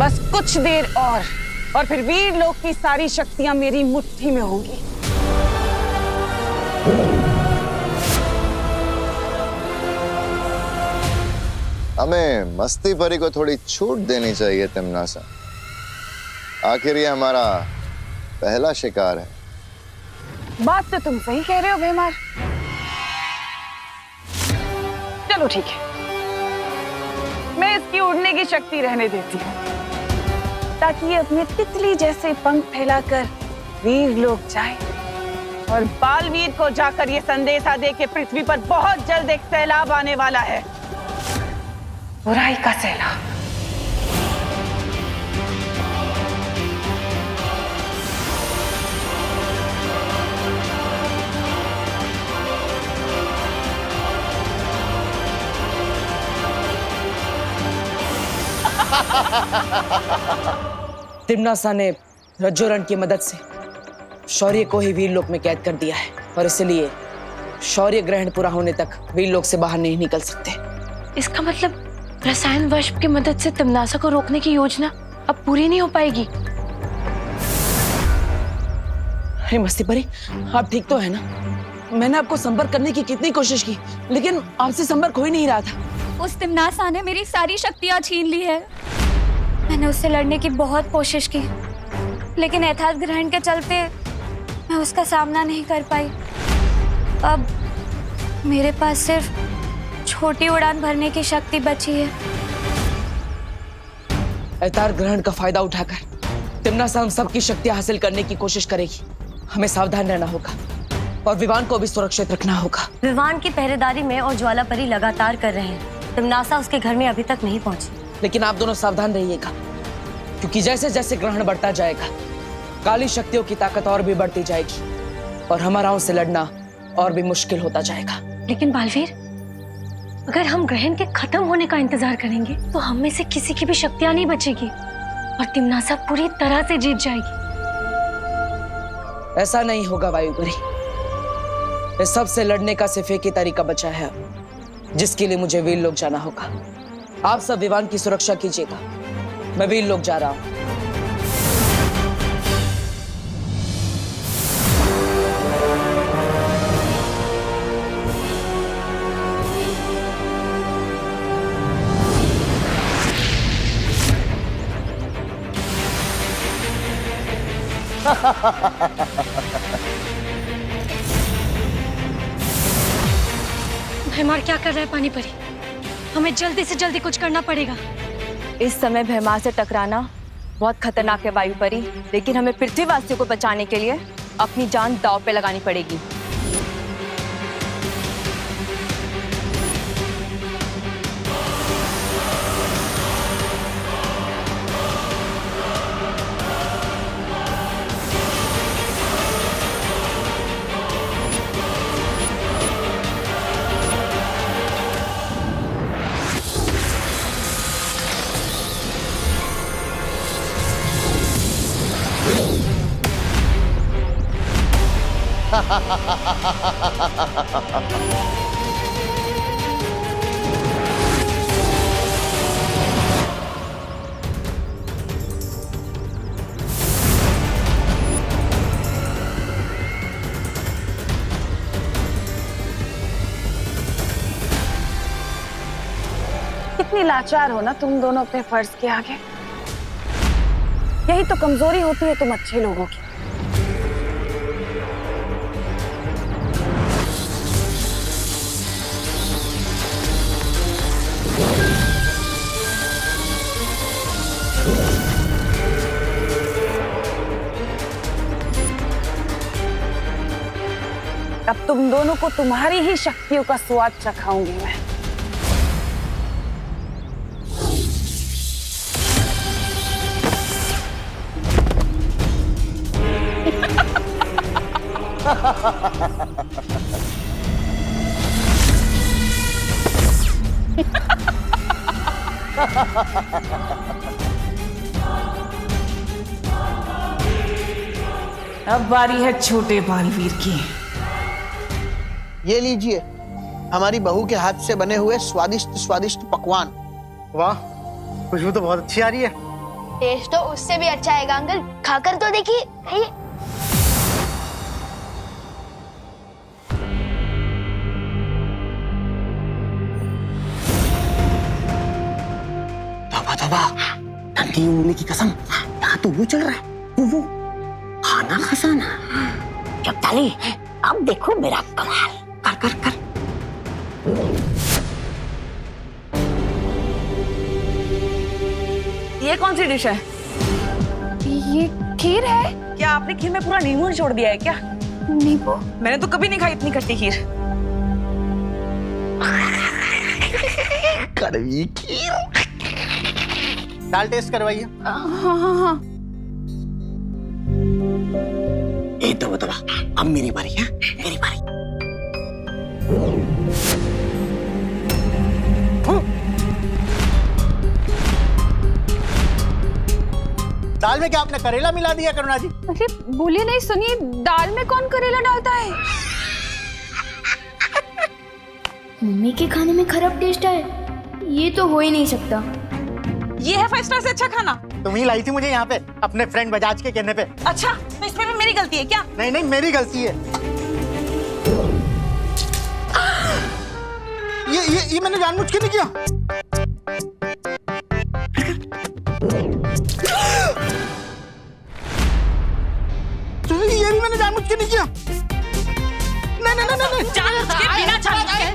बस कुछ देर और फिर वीर लोक की सारी शक्तियां मेरी मुट्ठी में होंगी। हमें मस्ती परी को थोड़ी छूट देनी चाहिए तिम्नासा। आखिर ये हमारा पहला शिकार है। बात तो तुम सही कह रहे हो भैमार। चलो ठीक है, मैं इसकी उड़ने की शक्ति रहने देती हूँ ताकि ये अपने तितली जैसे पंख फैलाकर वीर लोक जाए और बालवीर को जाकर ये संदेशा दे कि पृथ्वी पर बहुत जल्द एक सैलाब आने वाला है, बुराई का सैलाब। तिम्नासा ने रज्जोरण की मदद से शौर्य को ही वीरलोक में कैद कर दिया है और इसलिए शौर्य ग्रहण पूरा होने तक वीरलोक से बाहर नहीं निकल सकते। इसका मतलब रसायन वाष्प की मदद से तिम्नासा को रोकने की योजना अब पूरी नहीं हो पाएगी। अरे मस्ती परी, आप ठीक तो है ना? मैंने आपको संपर्क करने की कितनी कोशिश की लेकिन आपसे संपर्क हो ही नहीं रहा था। उस तिम्नासा ने मेरी सारी शक्तियां छीन ली है। मैंने उससे लड़ने की बहुत कोशिश की लेकिन यथार्थ ग्रहण के चलते मैं उसका सामना नहीं कर पाई। अब मेरे पास सिर्फ छोटी उड़ान भरने की शक्ति बची है। यथार्थ ग्रहण का फायदा उठाकर तिम्नासा हम सबकी शक्तियां हासिल करने की कोशिश करेगी। हमें सावधान रहना होगा और विवान को भी सुरक्षित रखना होगा। विवान की पहरेदारी में और ज्वाला परी लगातार कर रहे हैं। तिम्नासा उसके घर में अभी तक नहीं पहुंची। लेकिन आप दोनों सावधान रहिएगा क्योंकि जैसे जैसे ग्रहण बढ़ता जाएगा काली शक्तियों की ताकत और भी बढ़ती जाएगी और हमारा उनसे लड़ना और भी मुश्किल होता जाएगा। लेकिन बालवीर, अगर हम ग्रहण के खत्म होने का इंतजार करेंगे तो हम में से किसी की भी शक्तियां नहीं बचेगी और तिम्नासा पूरी तरह से जीत जाएगी। ऐसा नहीं होगा वायुपरी। इस सब से लड़ने का सिर्फ एक ही तरीका बचा है जिसके लिए मुझे वीरलोक जाना होगा। आप सब विवान की सुरक्षा कीजिएगा। मैं वीरलोक जा रहा हूं। भैमार क्या कर रहा है पानी परी? हमें जल्दी से जल्दी कुछ करना पड़ेगा। इस समय भैमार से टकराना बहुत खतरनाक है वायुपरी, लेकिन हमें पृथ्वीवासियों को बचाने के लिए अपनी जान दांव पे लगानी पड़ेगी। कितनी लाचार हो ना तुम दोनों अपने फर्ज के आगे। यही तो कमजोरी होती है तुम अच्छे लोगों की। अब तुम दोनों को तुम्हारी ही शक्तियों का स्वाद चखाऊंगी मैं। अब बारी है छोटे बालवीर की। ये लीजिए हमारी बहू के हाथ से बने हुए स्वादिष्ट स्वादिष्ट पकवान। वाह, खुशबू तो बहुत अच्छी आ रही है। टेस्ट तो उससे भी अच्छा आएगा अंकल, खाकर तो देखिए। खाइए। तौबा तौबा, नन्ही उंगली की कसम, यहाँ तो वो चल रहा है, वो खाना खजाना। शक्ताली, अब देखो मेरा कमाल, कर कर कर। ये कौन सी डिश है? ये खीर है। क्या आपने खीर में पूरा नींबू निचोड़ दिया है क्या? नींबू? मैंने तो कभी नहीं खाई इतनी खट्टी खीर। कड़वी खीर। दाल टेस्ट करवाइए। हाँ हाँ हाँ। ए तौबा तौबा, अब मेरी बारी है, मेरी बारी। दाल में क्या आपने करेला मिला दिया करुणा जी? अरे बोलिए नहीं, सुनिए, दाल में कौन करेला डालता है? मम्मी के खाने में खराब टेस्ट है, ये तो हो ही नहीं सकता। ये है 5 स्टार से अच्छा खाना? तुम ही लाई थी मुझे यहाँ पे अपने फ्रेंड बजाज के कहने पे। अच्छा, तो इसमें भी मेरी गलती है क्या? नहीं नहीं, मेरी गलती है। ये मैंने जानबूझ के नहीं किया। ये भी मैंने जानबूझ के नहीं किया। नहीं नहीं नहीं नहीं, जानबूझ के, बिना जानबूझ के।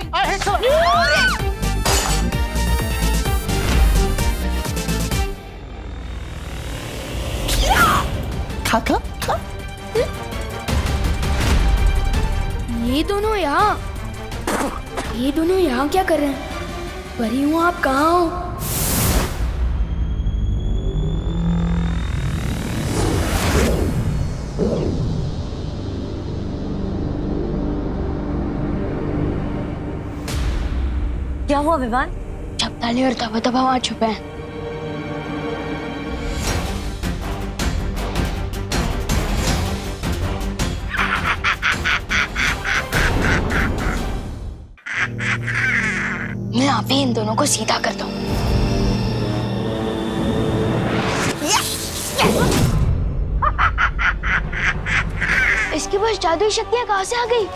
खा खा खा। ये दोनों यहाँ क्या कर रहे हैं? परी हूँ, आप कहाँ हो? क्या हुआ विवान? शक्ताली और तौबा तौबा वहाँ छुपे हैं। मैं अभी इन दोनों को सीधा करता हूँ। इसके पास जादुई शक्तियाँ कहाँ से आ गई?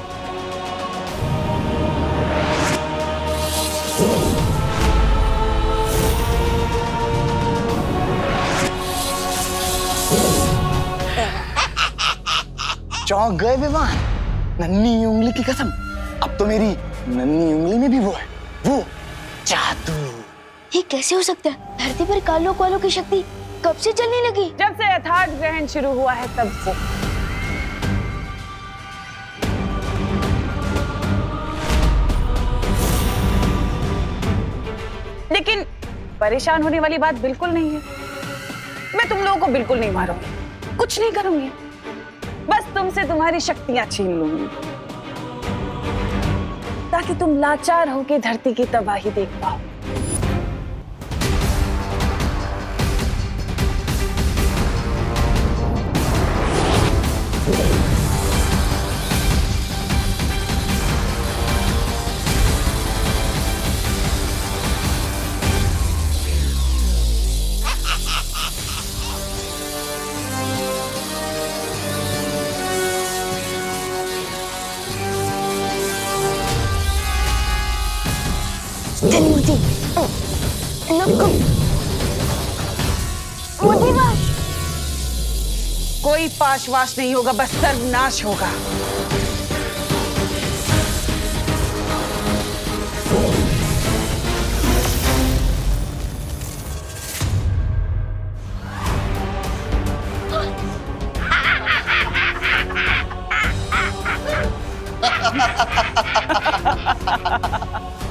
चौंक गए विवान, नन्ही उंगली की कसम, अब तो मेरी नन्ही उंगली में भी वो है, वो जादू। ये कैसे हो सकता है? धरती पर कालों कालों की शक्ति कब से चलने लगी? जब से यथार्थ ग्रहण शुरू हुआ है तब से। लेकिन परेशान होने वाली बात बिल्कुल नहीं है। मैं तुम लोगों को बिल्कुल नहीं मारूंगी, कुछ नहीं करूंगी, बस तुमसे तुम्हारी शक्तियां छीन लूंगी ताकि तुम लाचार होकर धरती की तबाही देख पाओ। कोई पाशवाश नहीं होगा, बस सर्वनाश होगा।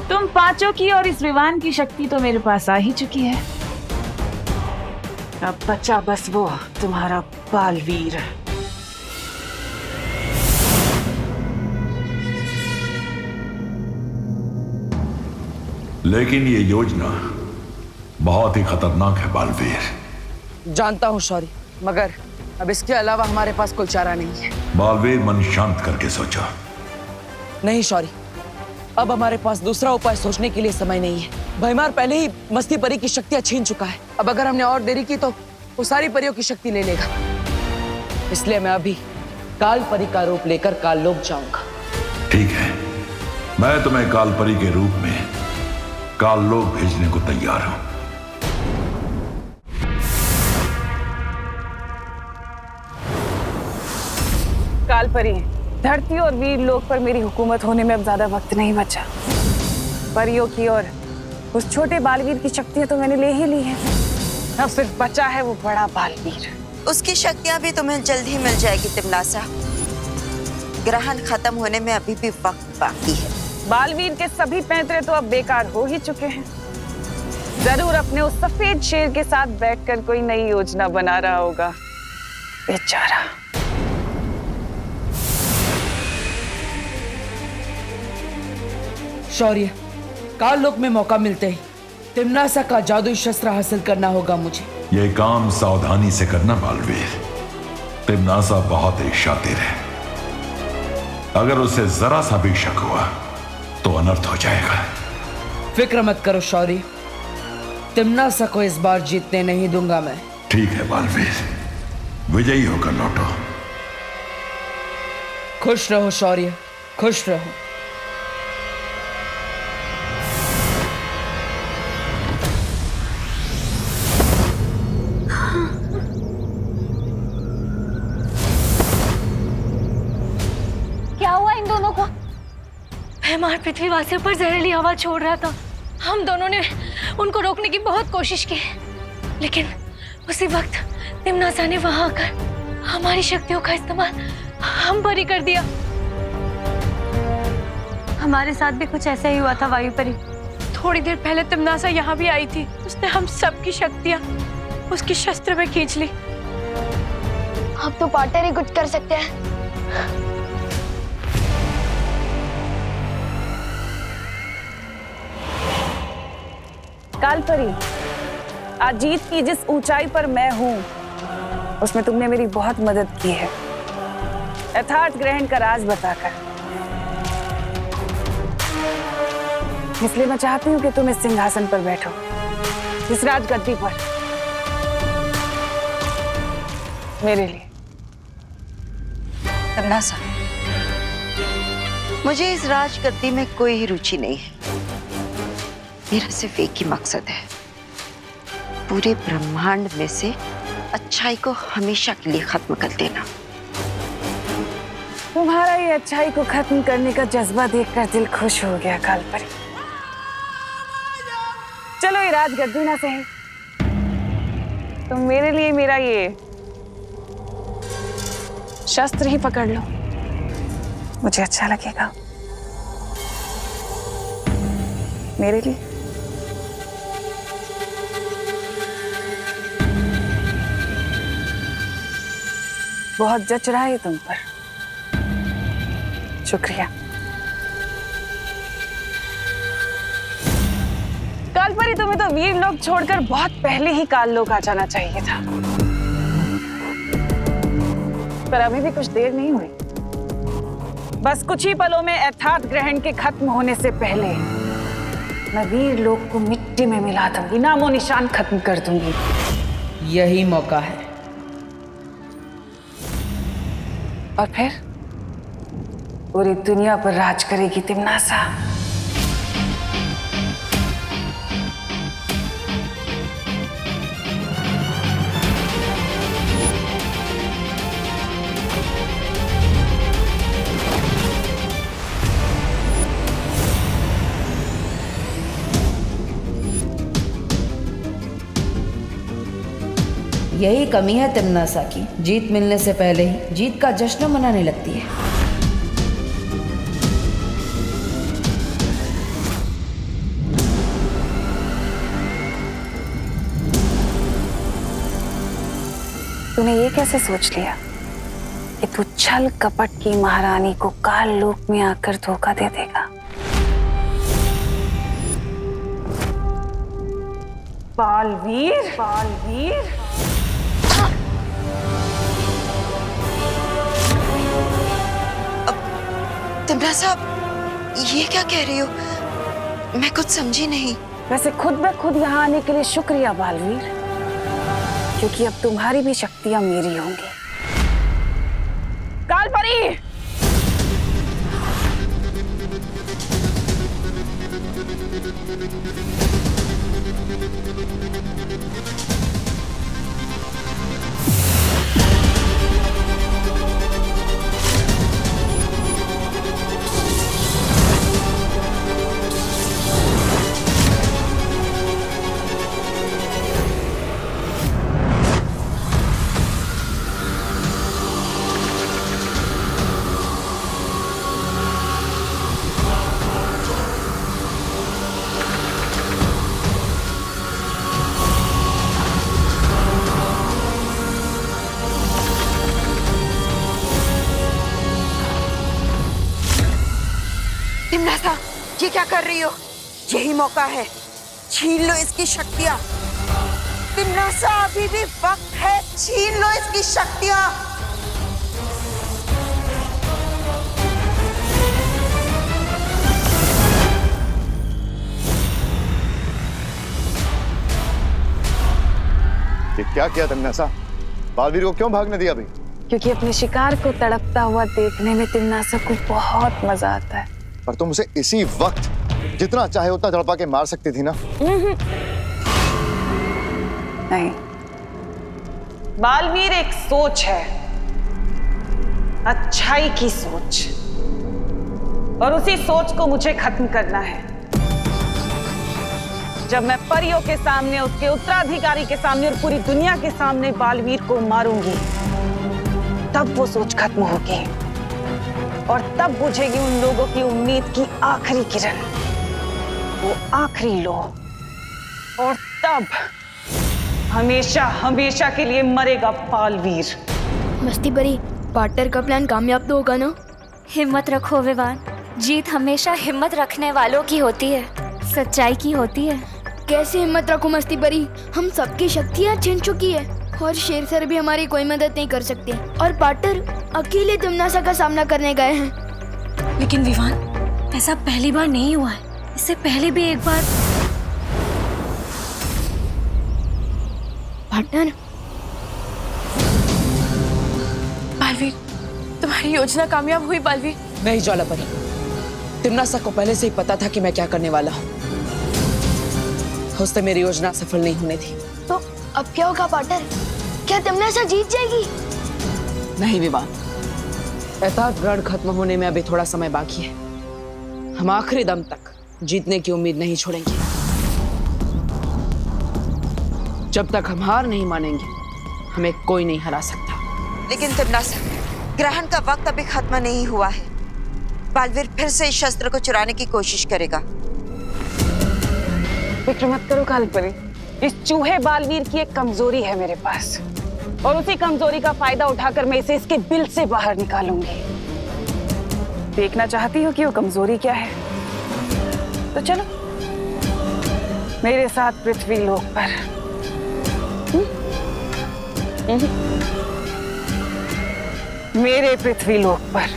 तुम पांचों की और इस विवान की शक्ति तो मेरे पास आ ही चुकी है। अब बचा बस वो तुम्हारा बालवीर। लेकिन ये योजना बहुत ही खतरनाक है बालवीर। जानता हूँ शौरी, मगर अब इसके अलावा हमारे पास कोई चारा नहीं है। बालवीर, मन शांत करके सोचो। नहीं शौरी, अब हमारे पास दूसरा उपाय सोचने के लिए समय नहीं है। भैमार पहले ही मस्ती परी की शक्तियां छीन चुका है। अब अगर हमने और देरी की तो वो सारी परियों की शक्ति ले लेगा। इसलिए मैं अभी काल परी का रूप लेकर काल लोक जाऊंगा। ठीक है, मैं तुम्हें काल परी के रूप में काल लोक भेजने को तैयार हूं। काल परी, धरती और वीर लोक पर मेरी हुकूमत होने में अब ज्यादा वक्त नहीं बचा। परियों की और उस छोटे बालवीर की शक्तियां तो मैंने ले ही ली हैं। अब सिर्फ बचा है वो बड़ा बालवीर। उसकी शक्तियां भी तुम्हें जल्द ही मिल जाएगी तिमनासा। ग्रहण खत्म होने में अभी भी वक्त बाकी है। बालवीर के सभी पैंतरे तो अब बेकार हो ही चुके हैं। जरूर अपने उस सफेद शेर के साथ बैठकर कोई नई योजना बना रहा होगा बेचारा। शौर्य, काल लोक में मौका मिलते ही तिमनासा का जादुई शस्त्र हासिल करना होगा मुझे। यह काम सावधानी से करना बालवीर। तिमनासा बहुत ही शातिर है। अगर उसे जरा सा भी शक हुआ तो अनर्थ हो जाएगा। फिक्र मत करो शौर्य, तिमनासा को इस बार जीतने नहीं दूंगा मैं। ठीक है बालवीर, विजयी होकर लौटो। खुश रहो शौर्य, खुश रहो। क्या हुआ इन दोनों को? भैमार पृथ्वीवासियों पर जहरीली हवा छोड़ रहा था। हम दोनों ने उनको रोकने की बहुत कोशिश की, लेकिन उसी वक्त तिमनासा ने वहां आकर हमारी शक्तियों का इस्तेमाल हम पर ही कर दिया। हमारे साथ भी कुछ ऐसा ही हुआ था वायु परी। थोड़ी देर पहले तिमनासा यहाँ भी आई थी। उसने हम सबकी शक्तियाँ उसकी शस्त्र में खींच ली। अब तो पार्टनर ही कुछ कर सकते हैं। काल परी, आज जीत की जिस ऊंचाई पर मैं हूं उसमें तुमने मेरी बहुत मदद की है, यथार्थ ग्रहण का राज बताकर। इसलिए मैं चाहती हूं कि तुम इस सिंहासन पर बैठो, इस राजगद्दी पर, मेरे लिए। तिमनासा, मुझे इस राजगद्दी में कोई ही रुचि नहीं है। मेरा सिर्फ एक ही मकसद है, पूरे ब्रह्मांड में से अच्छाई को हमेशा के लिए खत्म कर देना। तुम्हारा ये अच्छाई को खत्म करने का जज्बा देखकर दिल खुश हो गया काल परी। चलो ये राजगद्दी ना सही, तुम मेरे लिए मेरा ये शस्त्र ही पकड़ लो, मुझे अच्छा लगेगा। मेरे लिए बहुत जच रहा है तुम पर, शुक्रिया। काल परी, तुम्हें तो वीर लोक छोड़कर बहुत पहले ही काल लोक आ जाना चाहिए था, पर अभी भी कुछ देर नहीं हुई। बस कुछ ही पलों में यथार्थ ग्रहण के खत्म होने से पहले मैं वीर लोक को मिट्टी में मिला दूंगी, नामो निशान खत्म कर दूंगी। यही मौका है। और फिर पूरी दुनिया पर राज करेगी तिमनासा। यही कमी है तिमनासा की, जीत मिलने से पहले ही जीत का जश्न मनाने लगती है। तूने ये कैसे सोच लिया कि तू छल कपट की महारानी को काल लोक में आकर धोखा दे देगा? बालवीर, बालवीर, तिमनासा, ये क्या कह रही हो? मैं कुछ समझी नहीं। वैसे खुद ब खुद यहाँ आने के लिए शुक्रिया बालवीर। क्योंकि अब तुम्हारी भी शक्तियां मेरी होंगी। कालपरी, तिमनासा, ये क्या कर रही हो? यही मौका है, छीन लो इसकी शक्तियां। तिमनासा, अभी भी वक्त है, छीन लो इसकी शक्तियां। ये क्या किया तिमनासा? बालवीर को क्यों भागने दिया अभी? क्योंकि अपने शिकार को तड़पता हुआ देखने में तिमनासा को बहुत मजा आता है। पर तुम उसे इसी वक्त जितना चाहे उतना तड़पा के मार सकती थी ना? नहीं, बालवीर एक सोच है, अच्छाई की सोच, और उसी सोच को मुझे खत्म करना है। जब मैं परियों के सामने, उसके उत्तराधिकारी के सामने और पूरी दुनिया के सामने बालवीर को मारूंगी, तब वो सोच खत्म होगी और तब बुझेगी उन लोगों की उम्मीद की आखिरी किरण, वो आखिरी लो, और तब हमेशा हमेशा के लिए मरेगा बालवीर। मस्ती परी, पार्टनर का प्लान कामयाब तो होगा ना? हिम्मत रखो विवान, जीत हमेशा हिम्मत रखने वालों की होती है, सच्चाई की होती है। कैसे हिम्मत रखो मस्ती परी? हम सबकी शक्तियाँ छिन चुकी है और शेर सर भी हमारी कोई मदद नहीं कर सकते, और पार्टनर अकेले तिमनासा का सामना करने गए हैं। लेकिन विवान, ऐसा पहली बार नहीं हुआ है, इससे पहले भी एक बार। पार्टनर, बालवीर, तुम्हारी योजना कामयाब हुई बालवीर। नहीं ज्वालापरी, तिमनासा को पहले से ही पता था कि मैं क्या करने वाला हूँ। उससे मेरी योजना सफल नहीं होने दी। तो अब क्या होगा पार्टनर? क्या तिमनासा जीत जाएगी? नहीं विवान, एताद ग्रहण खत्म होने में अभी थोड़ा समय बाकी है। हम आखिरी दम तक जीतने की उम्मीद नहीं छोड़ेंगे। जब तक हम हार नहीं मानेंगे, हमें कोई नहीं हरा सकता। लेकिन तिमनासा, ग्रहण का वक्त अभी खत्म नहीं हुआ है। बालवीर फिर से इस शस्त्र को चुराने की कोशिश करेगा। फिक्र मत करो कालपरी, इस चूहे बालवीर की एक कमजोरी है मेरे पास, और उसी कमजोरी का फायदा उठाकर मैं इसे इसके बिल से बाहर निकालूंगी। देखना चाहती हो कि वो कमजोरी क्या है? तो चलो मेरे साथ पृथ्वी लोक पर। मेरे पृथ्वी लोक पर।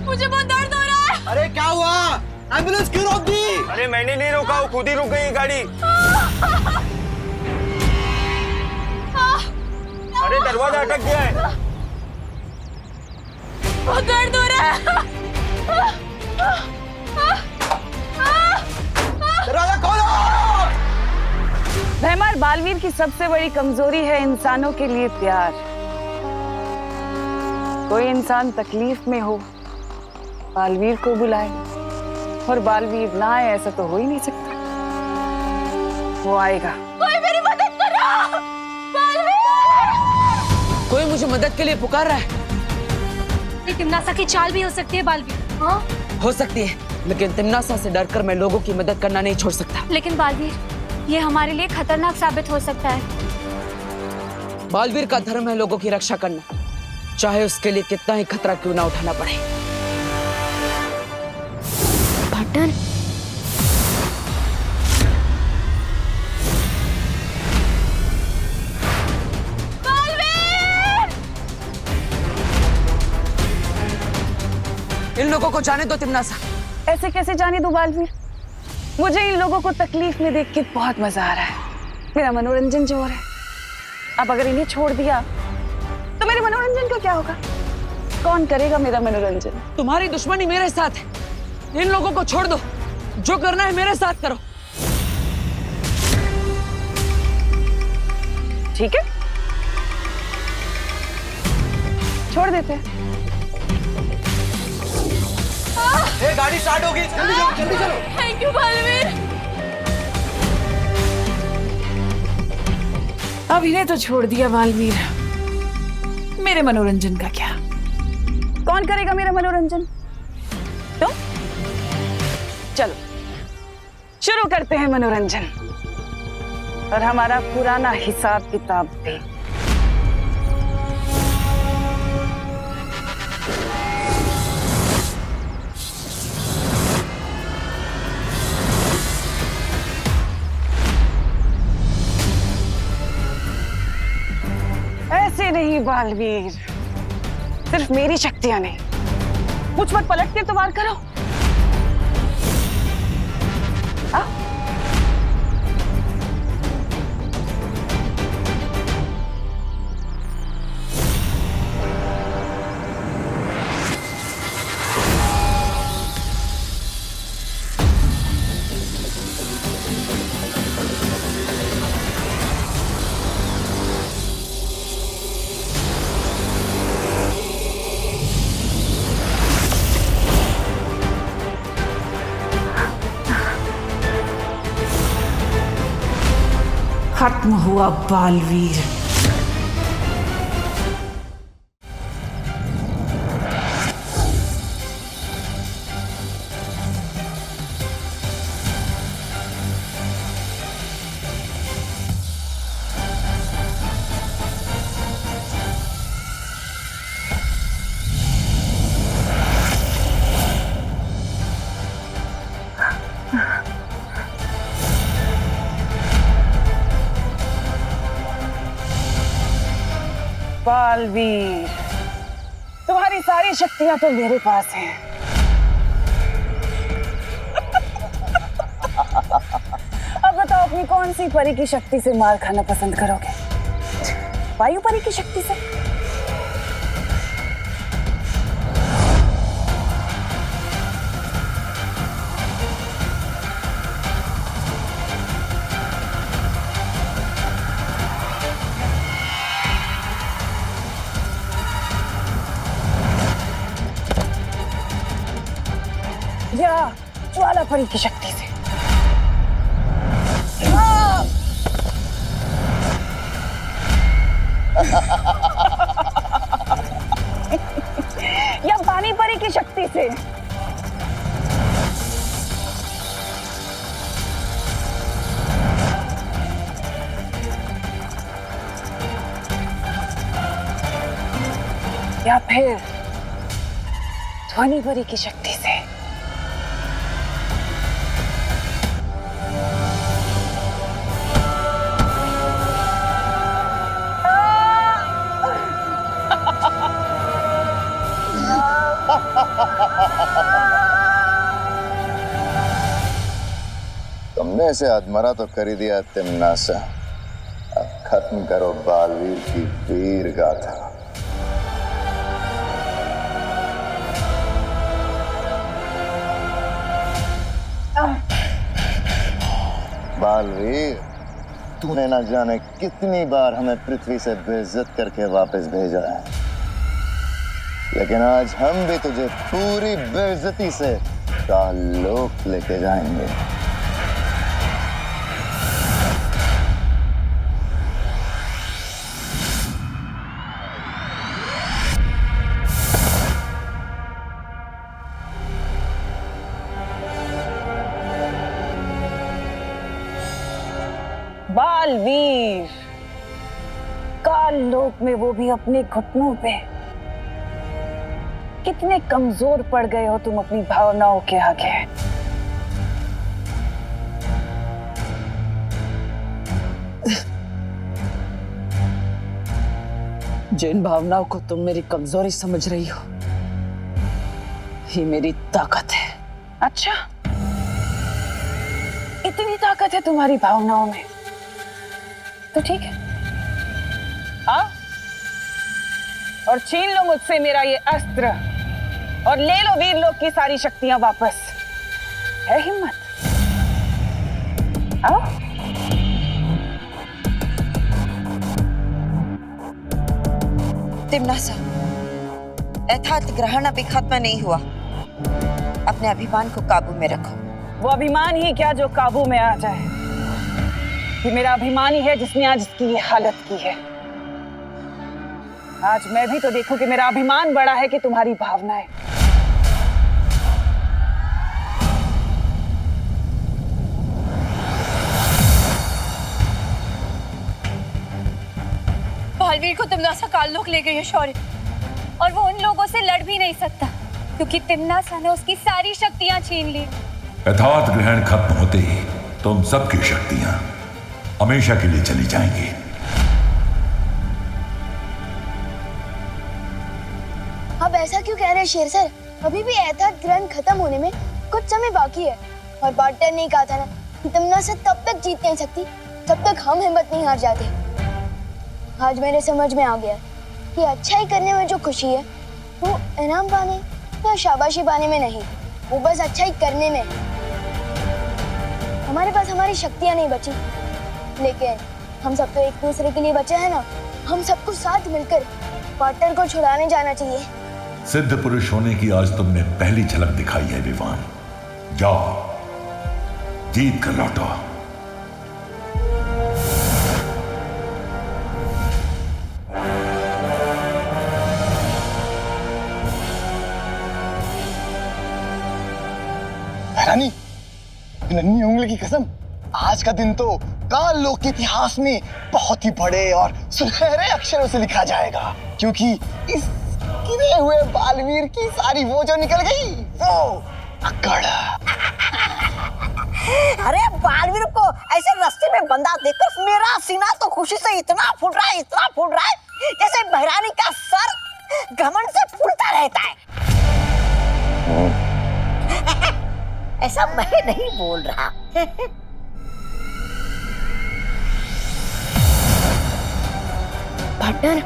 मुझे बहुत दर्द हो रहा है। अरे क्या हुआ? एम्बुलेंस क्यों रोक दी? अरे मैंने नहीं रोका, वो खुद ही रुक गई गाड़ी। अरे दरवाजा अटक गया है। बहुत दर्द हो रहा है। दरवाजा खोलो। भैमार, बालवीर की सबसे बड़ी कमजोरी है इंसानों के लिए प्यार। कोई इंसान तकलीफ में हो, बालवीर को बुलाए, और बालवीर ना आए ऐसा तो हो ही नहीं सकता। वो आएगा। कोई मेरी मदद करो। बालवीर! कोई मुझे मदद के लिए पुकार रहा है। ये तिमनासा की चाल भी हो सकती है बालवीर। हाँ, हो सकती है, लेकिन तिमनासा से डरकर मैं लोगों की मदद करना नहीं छोड़ सकता। लेकिन बालवीर, ये हमारे लिए खतरनाक साबित हो सकता है। बालवीर का धर्म है लोगों की रक्षा करना, चाहे उसके लिए कितना ही खतरा क्यों ना उठाना पड़े। पार्टनर। इन लोगों को जाने दो तिमनासा। ऐसे कैसे जाने दो बालवीर? मुझे इन लोगों को तकलीफ में देख के बहुत मजा आ रहा है। मेरा मनोरंजन जो हो रहा है। अब अगर इन्हें छोड़ दिया तो मेरे मनोरंजन का क्या होगा? कौन करेगा मेरा मनोरंजन? तुम्हारी दुश्मनी मेरे साथ है, इन लोगों को छोड़ दो। जो करना है मेरे साथ करो। ठीक है, छोड़ देते हैं। ए, गाड़ी स्टार्ट होगी, जल्दी चलो, जल्दी चलो। Thank you Baalveer. अब इन्हें तो छोड़ दिया बालवीर, मेरे मनोरंजन का क्या? कौन करेगा मेरा मनोरंजन? तुम? चलो शुरू करते हैं मनोरंजन, और हमारा पुराना हिसाब किताब भी। ऐसे नहीं बालवीर, सिर्फ मेरी शक्तियां नहीं, मुझ पर पलट के तो वार करो। आ? खत्म हुआ बालवीर। बालवीर, तुम्हारी सारी शक्तियां तो मेरे पास हैं। अब बताओ अपनी कौन सी परी की शक्ति से मार खाना पसंद करोगे? वायु परी की शक्ति से? या ज्वाला परी की शक्ति से? या पानी परी की शक्ति से? या फिर ध्वनि परी की शक्ति से? तुमने इसे अधमरा तो कर ही दिया तिमनासा। अब खत्म करो बालवीर की वीर गाथा। बालवीर, तूने न जाने कितनी बार हमें पृथ्वी से बेइज्जत करके वापस भेजा है, लेकिन आज हम भी तुझे पूरी बेइज्जती से कालोक लेके जाएंगे। बालवीर, काल लोक में वो भी अपने घुटनों पे। कितने कमजोर पड़ गए हो तुम अपनी भावनाओं के आगे। जिन भावनाओं को तुम मेरी कमजोरी समझ रही हो, ये मेरी ताकत है। अच्छा, इतनी ताकत है तुम्हारी भावनाओं में, तो ठीक है, आओ और छीन लो मुझसे मेरा ये अस्त्र और ले लो वीर लोक की सारी शक्तियां वापस। है हिम्मत? आओ। तिम्नासा, यथार्थ ग्रहण अभी खत्म नहीं हुआ। अपने अभिमान को काबू में रखो। वो अभिमान ही क्या जो काबू में आ जाए। ये मेरा अभिमान ही है जिसने आज इसकी ये हालत की है। आज मैं भी तो देखूं कि मेरा अभिमान बड़ा है कि तुम्हारी भावनाएं। बालवीर को तिम्नासा काललोक ले गई है शौर्य, और वो उन लोगों से लड़ भी नहीं सकता क्योंकि तिम्नासा ने उसकी सारी शक्तियां छीन ली। यथार्थ ग्रहण खत्म होते ही तुम सबकी शक्तियां हमेशा के लिए चली जाएंगी। आप ऐसा क्यों कह रहे हैं शेर सर? अभी भी यथार्थ ग्रहण खत्म होने में कुछ समय बाकी है, और पार्टनर ने कहा था ना कि तिम्नासा तब तक जीत नहीं सकती तब तक हम हिम्मत नहीं हार जाते। आज मेरे समझ में आ गया कि अच्छाई करने में जो खुशी है वो इनाम पाने या शाबाशी पाने में नहीं, वो बस अच्छाई करने में। हमारे पास हमारी शक्तियां नहीं बची, लेकिन हम सब तो एक दूसरे के लिए बचे हैं ना। हम सबको साथ मिलकर पार्टनर को छुड़ाने जाना चाहिए। सिद्ध पुरुष होने की आज तुमने पहली झलक दिखाई है विवान। जाओ, जीत कर लौटो। रानी, नन्ही उंगली की कसम, आज का दिन तो काल लोक के इतिहास में बहुत ही बड़े और सुनहरे अक्षरों से लिखा जाएगा, क्योंकि इस गिरे हुए बालवीर की सारी वो जो निकल गई वो अकड़। अरे बालवीर को ऐसे रस्ते में बंधा देखकर मेरा सीना तो खुशी से इतना फूट रहा है, जैसे बहरानी का सर घमंड से फूलता रहता है। ऐसा मैं नहीं बोल रहा। पार्टनर,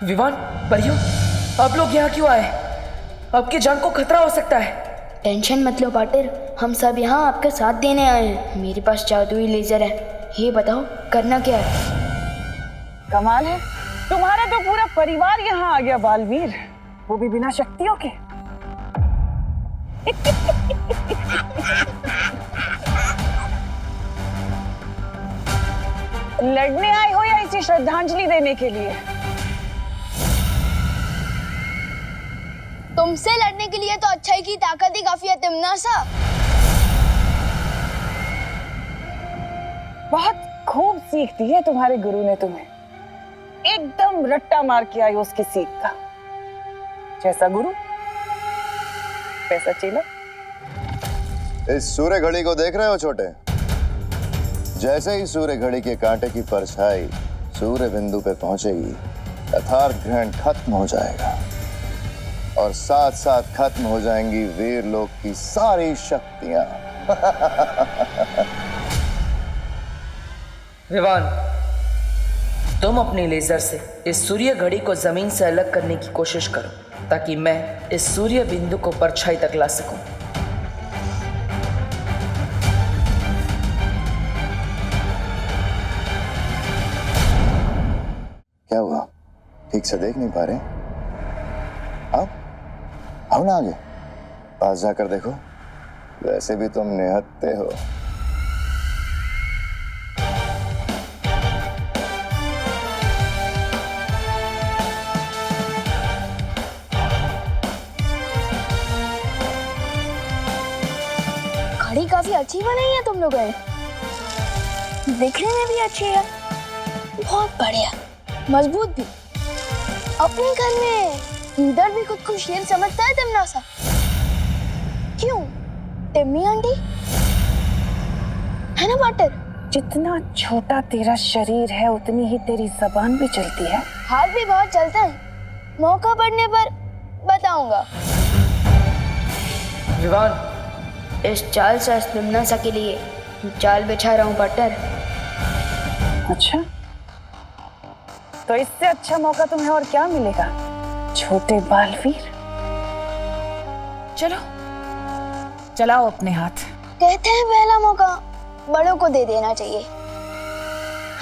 विवान, परियों, आप लोग यहाँ क्यों आए? आपकी जान को खतरा हो सकता है। टेंशन मत लो पार्टनर, हम सब यहाँ आपका साथ देने आए हैं। मेरे पास जादुई लेजर है, ये बताओ करना क्या है? कमाल है, तुम्हारा तो पूरा परिवार यहाँ आ गया बालवीर, वो भी बिना शक्तियों के। लड़ने आए हो या इसे श्रद्धांजलि देने के लिए? तुमसे लड़ने के लिए तो अच्छाई की ताकत ही काफी है तिम्नासा। बहुत खूब सीख दी है तुम्हारे गुरु ने तुम्हें, एकदम रट्टा मार के आई उसकी सीख का। जैसा गुरु वैसा चेला। इस सूर्य घड़ी को देख रहे हो छोटे? जैसे ही सूर्य घड़ी के कांटे की परछाई सूर्य बिंदु पे पहुंचेगी, यथार्थ ग्रहण खत्म हो जाएगा और साथ साथ खत्म हो जाएंगी वीर लोक की सारी शक्तियां। विवान, तुम अपने लेजर से इस सूर्य घड़ी को जमीन से अलग करने की कोशिश करो ताकि मैं इस सूर्य बिंदु को परछाई तक ला सकूं। क्या हुआ? ठीक से देख नहीं पा रहे? आओ ना आगे, पास जाकर देखो। वैसे भी तुम निहत्थे हो। घड़ी काफी अच्छी बनाई है तुम लोगों ने, दिखने में भी अच्छी है, बहुत बढ़िया, मजबूत भी। अपने घर में लीडर भी खुद को शेर समझता है तिम्नासा। क्यों? टिम्मी आंटी है ना पार्टनर? जितना छोटा तेरा शरीर है उतनी ही तेरी जबान भी चलती है। हाथ भी बहुत चलता है, मौका पड़ने पर बताऊंगा। विवान, इस चाल से निम्नासा के लिए जाल बिछा रहा हूँ पार्टनर। अच्छा, तो इससे अच्छा मौका तुम्हें और क्या मिलेगा छोटे बालवीर? चलो चलाओ अपने हाथ। कहते हैं पहला मौका बड़ों को दे देना चाहिए।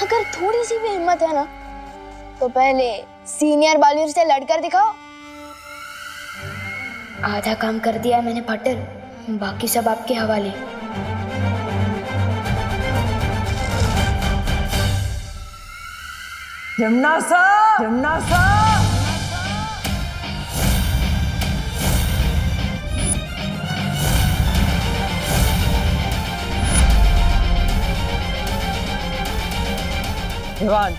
अगर थोड़ी सी भी हिम्मत है ना तो पहले सीनियर बालवीर से लड़कर दिखाओ। आधा काम कर दिया मैंने पार्टनर, बाकी सब आपके हवाले। जिम्नासा, जिम्नासा। विवान,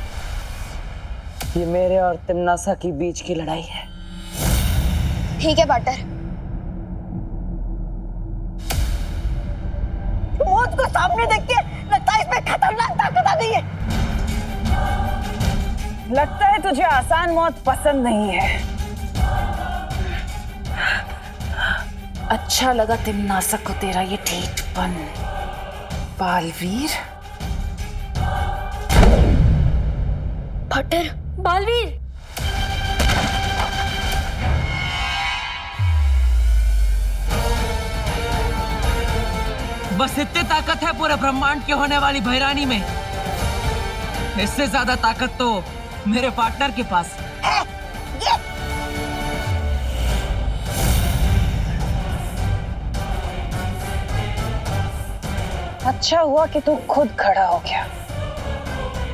ये मेरे और तिम्नासा के बीच की लड़ाई है। ठीक है पार्टनर। मौत को सामने देख के लगता है इसमें खतरनाक ताकत आ गई है। लगता है तुझे आसान मौत पसंद नहीं है। अच्छा लगा तिम्नासा को तेरा ये ढीठपन, बालवीर। पार्टनर, बालवीर। बस इतनी ताकत है पूरे ब्रह्मांड के होने वाली भैरानी में। इससे ज्यादा ताकत तो मेरे पार्टनर के पास है। अच्छा हुआ कि तू खुद खड़ा हो गया,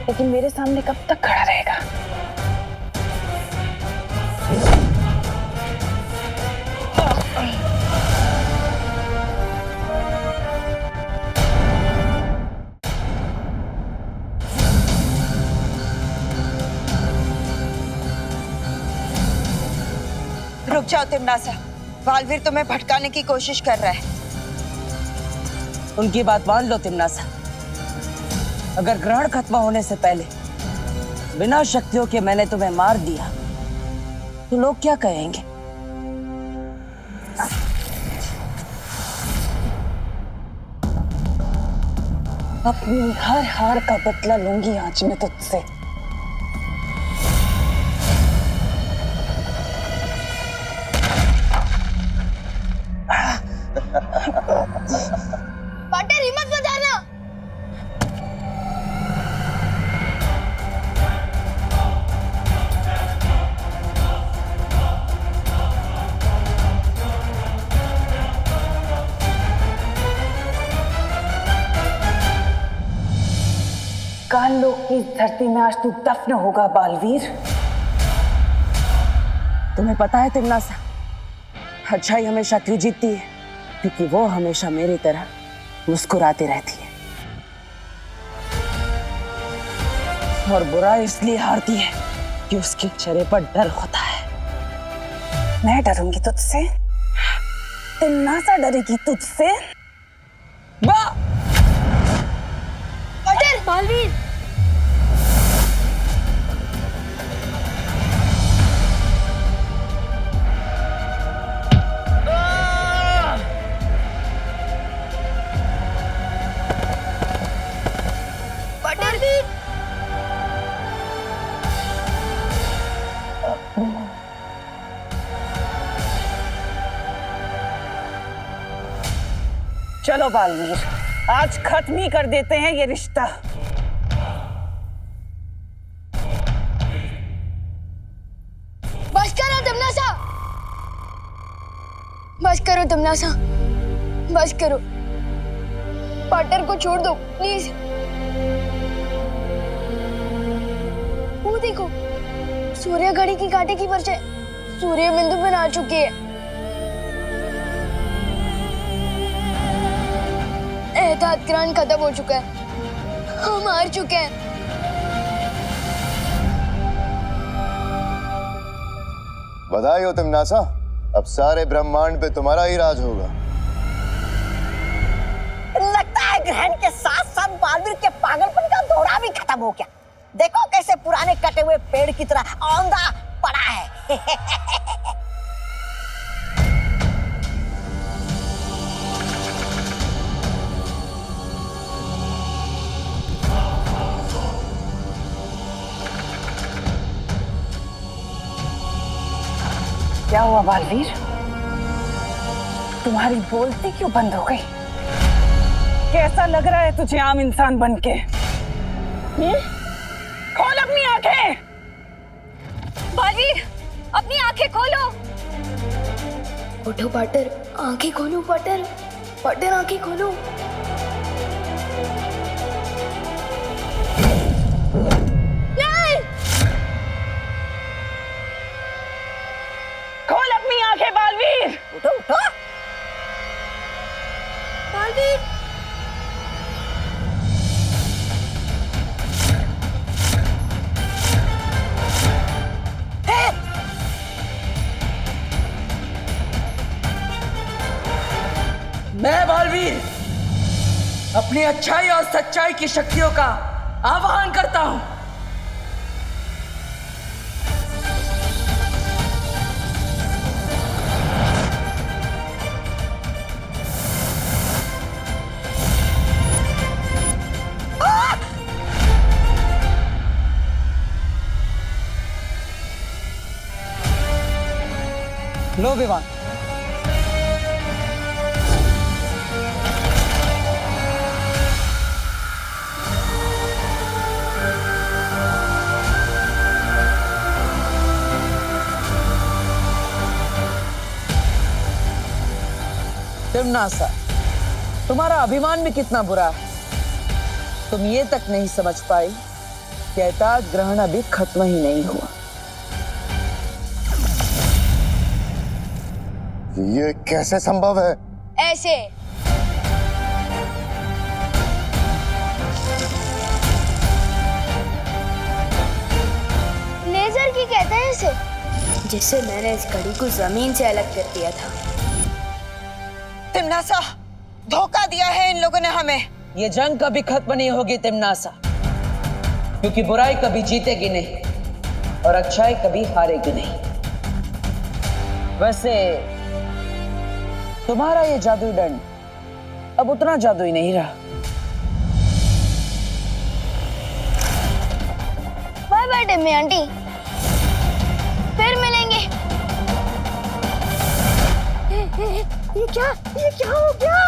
लेकिन मेरे सामने कब तक खड़ा रहेगा? रुक जाओ तिम्नासा, बालवीर तुम्हें भटकाने की कोशिश कर रहा है। उनकी बात मान लो तिम्नासा। अगर ग्रहण खत्म होने से पहले बिना शक्तियों के मैंने तुम्हें मार दिया तो लोग क्या कहेंगे? अपनी हर हार का बदला लूंगी आज मैं तुझसे। पार्टनर हिम्मत मत हारना। काल लोक की धरती में आज तू दफन होगा बालवीर। तुम्हें पता है तिम्नासा, अच्छाई हमेशा क्यों जीतती है? क्योंकि वो हमेशा मेरी तरह मुस्कुराती रहती है, और बुराई इसलिए हारती है कि उसके चेहरे पर डर होता है। मैं डरूंगी तुझसे? तिम्नासा डरेगी तुझसे? पार्टनर, बालवीर। चलो बालवीर, आज खत्म ही कर देते हैं ये रिश्ता। बस करो तिम्नासा, बस करो तिम्नासा, बस करो। पार्टनर को छोड़ दो प्लीज। वो देखो, सूर्य घड़ी की कांटे की परछाई सूर्य बिंदु पर आ चुकी है। एहतियात ग्रहण खत्म हो चुका है, हम हार चुके हैं। बधाई हो तिम्नासा, अब सारे ब्रह्मांड पे तुम्हारा ही राज होगा। लगता है ग्रहण के साथ साथ बालवीर के पागलपन का दौरा भी खत्म हो गया। देखो कैसे पुराने कटे हुए पेड़ की तरह औंधा पड़ा है। क्या हुआ बालवीर? तुम्हारी बोलती क्यों बंद हो गई? कैसा लग रहा है तुझे आम इंसान बनके? खोल अपनी आंखें। बालवीर, अपनी आंखें खोलो। उठो पाटर, आंखें खोलो पाटर, पाटर आंखें खोलो। खोल अपनी आंखें बालवीर। उठो उठो। बालवीर, मैं बालवीर अपनी अच्छाई और सच्चाई की शक्तियों का आह्वान करता हूं। लो विवान। तिम्नासा, तुम्हारा अभिमान भी कितना बुरा है। तुम ये तक नहीं समझ पाई कि एताज ग्रहण अभी खत्म ही नहीं हुआ। ये कैसे संभव है? ऐसे। लेजर की कहते हैं इसे, जिससे मैंने इस घड़ी को जमीन से अलग कर दिया था। तिम्नासा, धोखा दिया है इन लोगों ने हमें। ये जंग कभी खत्म नहीं होगी तिम्नासा, क्योंकि बुराई कभी जीतेगी नहीं और अच्छाई कभी हारेगी नहीं। वैसे तुम्हारा ये जादुई दंड अब उतना जादुई नहीं रहा। बाय बाय टिम्मी आंटी, फिर मिलेंगे। ये क्या हो गया?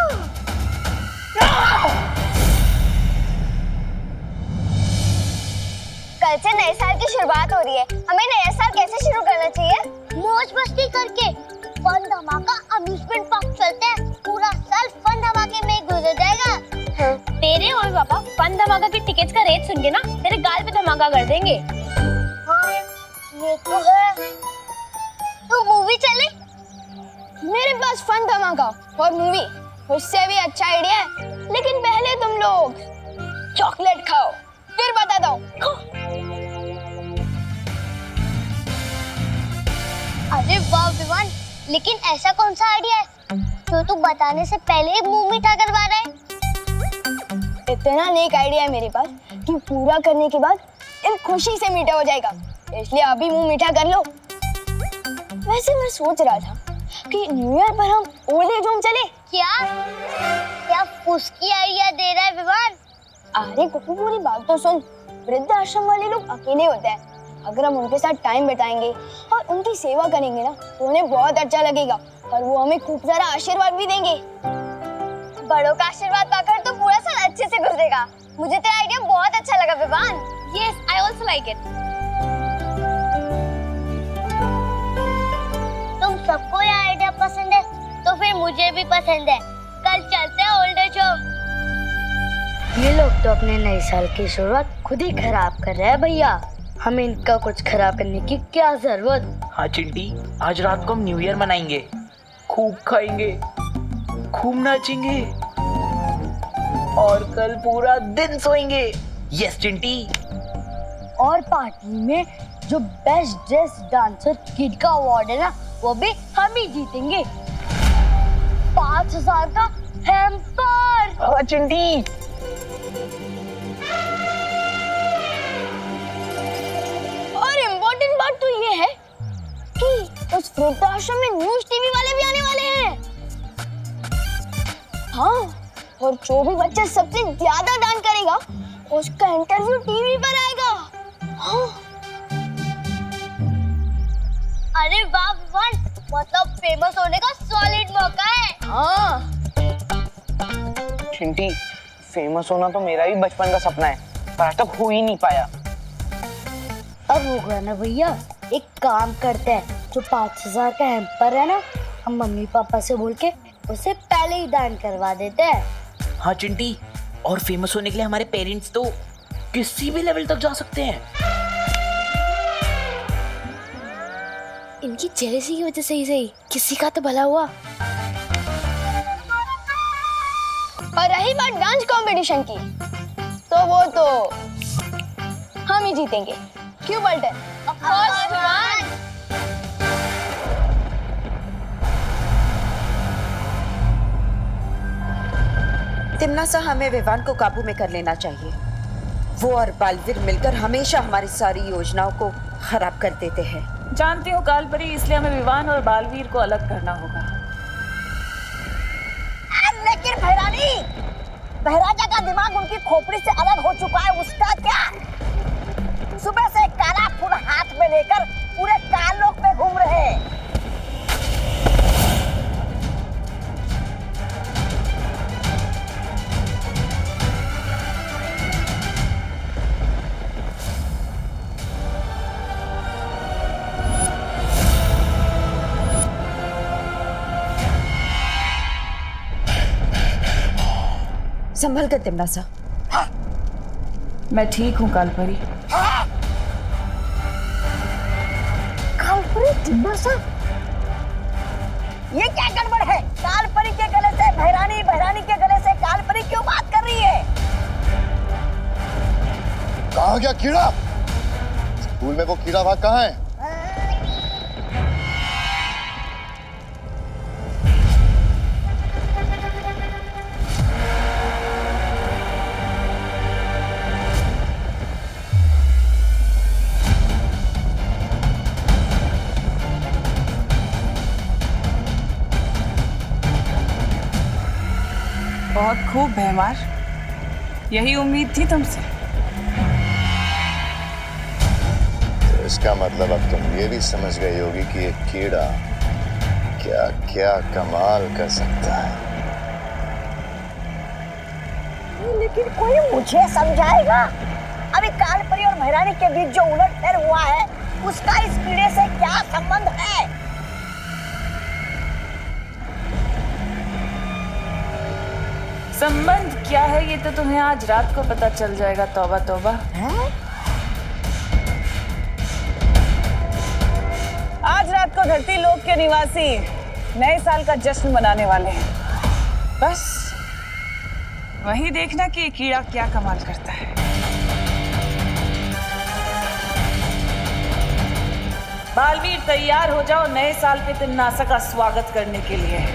कल से नए साल की शुरुआत हो रही है, हमें नया साल कैसे शुरू करना चाहिए? मौज मस्ती करके। फन धमाका अम्यूजमेंट पार्क चलते हैं, पूरा साल फन धमाके में गुजर जाएगा। तेरे और पापा फन धमाका की टिकट्स का रेट सुन के ना तेरे गाल पे धमाका कर देंगे। हाँ, ये तो है। तो मूवी चले? मेरे पास फन धमाका और मूवी, उससे भी अच्छा आइडिया है। लेकिन पहले तुम लोग चॉकलेट खाओ, फिर बताता हूँ। अरे वाह विवान, लेकिन ऐसा कौन सा आइडिया है जो तू बताने से पहले ही मुंह मीठा करवा रहा है? इतना नेक आइडिया है मेरे पास कि पूरा करने के बाद इन खुशी से मीठा हो जाएगा, इसलिए अभी मुंह मीठा कर लो। वैसे मैं सोच रहा था कि न्यू ईयर पर हम ओल्ड एज होम चले। क्या फुसकी आइडिया दे रहा है विवान? अरे कुकू, पूरी बात तो सुन। वृद्ध आश्रम वाले लोग अकेले होते हैं, अगर हम उनके साथ टाइम बिताएंगे और उनकी सेवा करेंगे ना तो उन्हें बहुत अच्छा लगेगा और वो हमें खूब सारा आशीर्वाद भी देंगे। बड़ों का आशीर्वाद पाकर तो पूरा साल अच्छे से गुजरेगा। मुझे तेरा आइडिया बहुत अच्छा लगा Vivaan. Yes, I also like it. तुम सबको ये आइडिया पसंद है तो फिर मुझे भी पसंद है। कल चलते हैं ओल्ड एज होम। ये लोग तो अपने नए साल की शुरुआत खुद ही खराब कर रहे हैं भैया, हमें इनका कुछ खराब करने की क्या जरूरत। हाँ चिंटी, आज रात को हम न्यू ईयर मनाएंगे, खूब खाएंगे, खूब नाचेंगे और कल पूरा दिन सोएंगे। यस चिंटी। और पार्टी में जो बेस्ट ड्रेस डांसर किड का अवार्ड है ना, वो भी हम ही जीतेंगे। 5000 का हैम्पर। हाँ चिंटी। और इम्पोर्टेंट बात तो ये है कि उस वृद्धाश्रम में न्यूज़ टीवी वाले भी आने वाले हैं। हाँ, और जो भी बच्चा सबसे ज्यादा दान करेगा उसका इंटरव्यू टीवी पर आएगा। हाँ। अरे वाह वन, मतलब फेमस होने का सॉलिड मौका है। हाँ। चिंटी, फेमस होना तो मेरा भी बचपन का सपना है, पर आज तक हो ही नहीं पाया। अब होगा ना भैया, एक काम करते हैं, जो 5000 का हैम्पर है ना, हम मम्मी पापा से बोल के उसे पहले ही दान करवा देते हैं। हाँ चिंटी, और फेमस होने के लिए हमारे पेरेंट्स तो किसी भी लेवल तक जा सकते हैं। इनकी जेलसी की वजह से ही सही किसी का तो भला हुआ। और रही बात डांस कंपटीशन की, तो वो तो हम ही जीतेंगे। क्यों बल्टन? Of course Vivaan. तिमनासा, हमें विवान को काबू में कर लेना चाहिए। वो और बालवीर मिलकर हमेशा हमारी सारी योजनाओं को खराब कर देते हैं। जानती हूँ कालपरी, इसलिए हमें विवान और बालवीर को अलग करना होगा। लेकिन भैरानी, बहराजा का दिमाग उनकी खोपड़ी से अलग हो चुका है, उसका क्या? सुबह से काला फूल हाथ में लेकर पूरे कालोक में घूम रहे हैं। संभल कर तिमनासा। मैं ठीक हूँ कालपरी। कालपरी? तिमनासा? ये क्या गड़बड़ है? कालपरी के गले से भैरानी, भैरानी के गले से कालपरी क्यों बात कर रही है? कहाँ गया कीड़ा? स्कूल में वो कीड़ा भाग कहाँ है? बहुत खूब भैमार, यही उम्मीद थी तुमसे। तो इसका मतलब अब तुम ये भी समझ गई होगी कि एक कीड़ा क्या क्या कमाल कर सकता है। लेकिन कोई मुझे समझाएगा? अभी कालपरी और भैरानी के बीच जो उलटफेर हुआ है, उसका इस कीड़े से क्या संबंध है? संबंध क्या है ये तो तुम्हें आज रात को पता चल जाएगा। तौबा तौबा। आज रात को धरती लोक के निवासी नए साल का जश्न मनाने वाले हैं। बस वही देखना कि ये कीड़ा क्या कमाल करता है। बालवीर, तैयार हो जाओ नए साल पे तिमनासा का स्वागत करने के लिए।